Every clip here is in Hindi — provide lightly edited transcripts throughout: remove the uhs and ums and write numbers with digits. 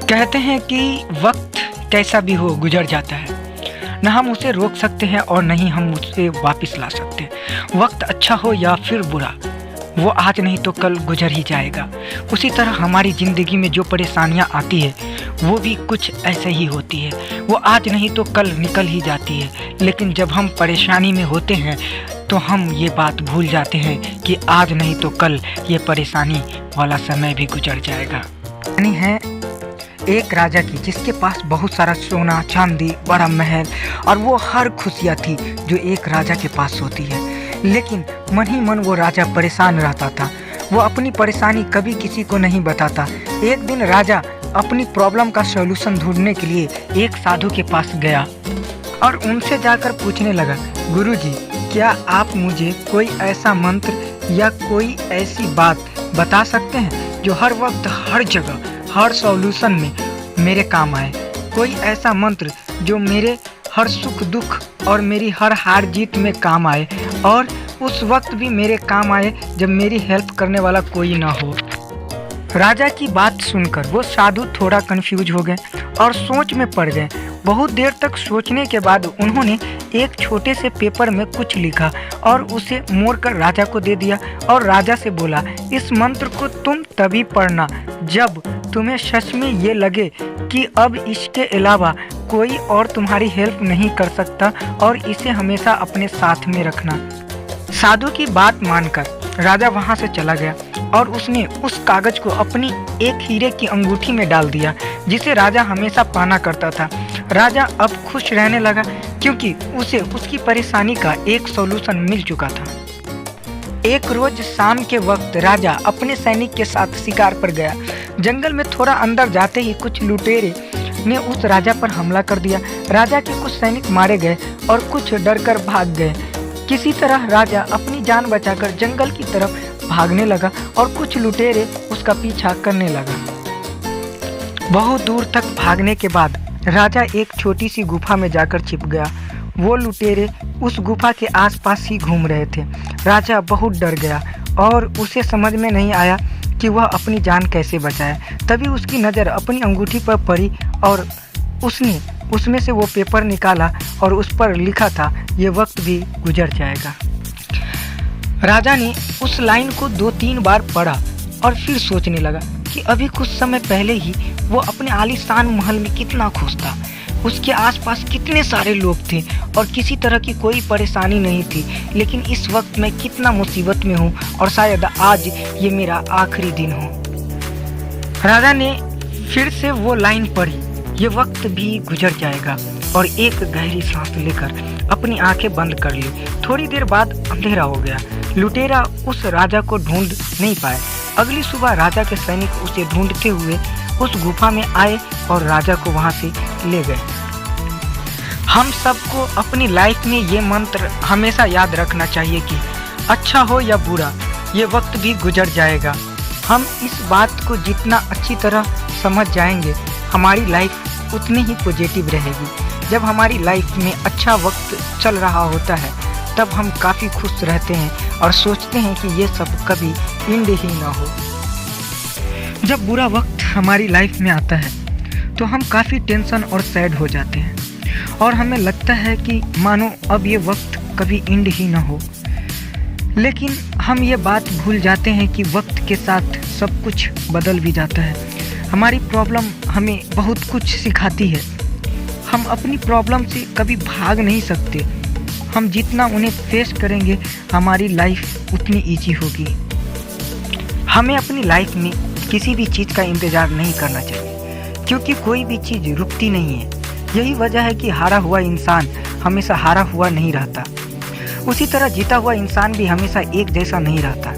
कहते हैं कि वक्त कैसा भी हो गुजर जाता है, न हम उसे रोक सकते हैं और न ही हम उसे वापस ला सकते हैं। वक्त अच्छा हो या फिर बुरा, वो आज नहीं तो कल गुजर ही जाएगा। उसी तरह हमारी ज़िंदगी में जो परेशानियां आती है वो भी कुछ ऐसे ही होती है। वो आज नहीं तो कल निकल ही जाती है, लेकिन जब हम परेशानी में होते हैं तो हम ये बात भूल जाते हैं कि आज नहीं तो कल ये परेशानी वाला समय भी गुजर जाएगा। कहानी है एक राजा की, जिसके पास बहुत सारा सोना चांदी, बड़ा महल और वो हर खुशियाँ थी जो एक राजा के पास होती है। लेकिन मन ही मन वो राजा परेशान रहता था। वो अपनी परेशानी कभी किसी को नहीं बताता। एक दिन राजा अपनी प्रॉब्लम का सॉल्यूशन ढूंढने के लिए एक साधु के पास गया और उनसे जाकर पूछने लगा, गुरुजी, क्या आप मुझे कोई ऐसा मंत्र या कोई ऐसी बात बता सकते हैं जो हर वक्त, हर जगह, हर सॉल्यूशन में मेरे काम आए? कोई ऐसा मंत्र जो मेरे हर सुख दुख और मेरी हर हार जीत में काम आए और उस वक्त भी मेरे काम आए जब मेरी हेल्प करने वाला कोई ना हो। राजा की बात सुनकर वो साधु थोड़ा कंफ्यूज हो गए और सोच में पड़ गए। बहुत देर तक सोचने के बाद उन्होंने एक छोटे से पेपर में कुछ लिखा और उसे मोड़कर राजा को दे दिया और राजा से बोला, इस मंत्र को तुम तभी पढ़ना जब तुम्हें सच में ये लगे कि अब इसके अलावा कोई और तुम्हारी हेल्प नहीं कर सकता, और इसे हमेशा अपने साथ में रखना। साधु की बात मानकर राजा वहां से चला गया और उसने उस कागज को अपनी एक हीरे की अंगूठी में डाल दिया, जिसे राजा हमेशा पाना करता था। राजा अब खुश रहने लगा क्योंकि उसे उसकी परेशानी का एक सॉल्यूशन मिल चुका था। एक रोज शाम के वक्त राजा अपने सैनिक के साथ शिकार पर गया। जंगल में थोड़ा अंदर जाते ही कुछ लुटेरे ने उस राजा पर हमला कर दिया। राजा के कुछ सैनिक मारे गए और कुछ डरकर भाग गए। किसी तरह राजा अपनी जान बचाकर जंगल की तरफ भागने लगा और कुछ लुटेरे उसका पीछा करने लगा। बहुत दूर तक भागने के बाद राजा एक छोटी सी गुफा में जाकर छिप गया। वो लुटेरे उस गुफा के आसपास ही घूम रहे थे। राजा बहुत डर गया और उसे समझ में नहीं आया कि वह अपनी जान कैसे बचाए। तभी उसकी नज़र अपनी अंगूठी पर पड़ी और उसने उसमें से वो पेपर निकाला और उस पर लिखा था, ये वक्त भी गुजर जाएगा। राजा ने उस लाइन को 2-3 बार पढ़ा और फिर सोचने लगा कि अभी कुछ समय पहले ही वो अपने आलीशान महल में कितना खुश था। उसके आसपास कितने सारे लोग थे और किसी तरह की कोई परेशानी नहीं थी। लेकिन इस वक्त मैं कितना मुसीबत में हूँ और शायद आज ये मेरा आखिरी दिन हो। राजा ने फिर से वो लाइन पढ़ी, ये वक्त भी गुजर जाएगा, और एक गहरी सांस लेकर अपनी आंखें बंद कर ली। थोड़ी देर बाद अंधेरा हो गया। लुटेरा उस राजा को ढूंढ नहीं पाए। अगली सुबह राजा के सैनिक उसे ढूंढते हुए उस गुफा में आए और राजा को वहां से ले गए। हम सबको अपनी लाइफ में ये मंत्र हमेशा याद रखना चाहिए कि अच्छा हो या बुरा, ये वक्त भी गुजर जाएगा। हम इस बात को जितना अच्छी तरह समझ जाएंगे, हमारी लाइफ उतनी ही पॉजिटिव रहेगी। जब हमारी लाइफ में अच्छा वक्त चल रहा होता है तब हम काफ़ी खुश रहते हैं और सोचते हैं कि ये सब कभी एंड ही ना हो। जब बुरा वक्त हमारी लाइफ में आता है तो हम काफ़ी टेंशन और सैड हो जाते हैं और हमें लगता है कि मानो अब ये वक्त कभी एंड ही ना हो। लेकिन हम ये बात भूल जाते हैं कि वक्त के साथ सब कुछ बदल भी जाता है। हमारी प्रॉब्लम हमें बहुत कुछ सिखाती है। हम अपनी प्रॉब्लम से कभी भाग नहीं सकते। हम जितना उन्हें फेस करेंगे हमारी लाइफ उतनी ईजी होगी। हमें अपनी लाइफ में किसी भी चीज़ का इंतज़ार नहीं करना चाहिए, क्योंकि कोई भी चीज़ रुकती नहीं है। यही वजह है कि हारा हुआ इंसान हमेशा हारा हुआ नहीं रहता। उसी तरह जीता हुआ इंसान भी हमेशा एक जैसा नहीं रहता।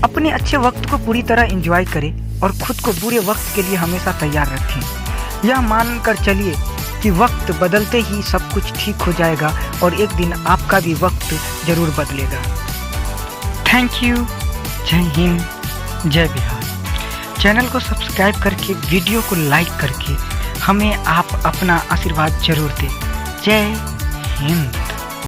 अपने अच्छे वक्त को पूरी तरह एंजॉय करें और खुद को बुरे वक्त के लिए हमेशा तैयार रखें। यह मानकर चलिए कि वक्त बदलते ही सब कुछ ठीक हो जाएगा और एक दिन आपका भी वक्त ज़रूर बदलेगा। Thank you. जय हिंद, जय बिहार। चैनल को सब्सक्राइब करके, वीडियो को लाइक करके हमें आप अपना आशीर्वाद जरूर दें। जय हिंद।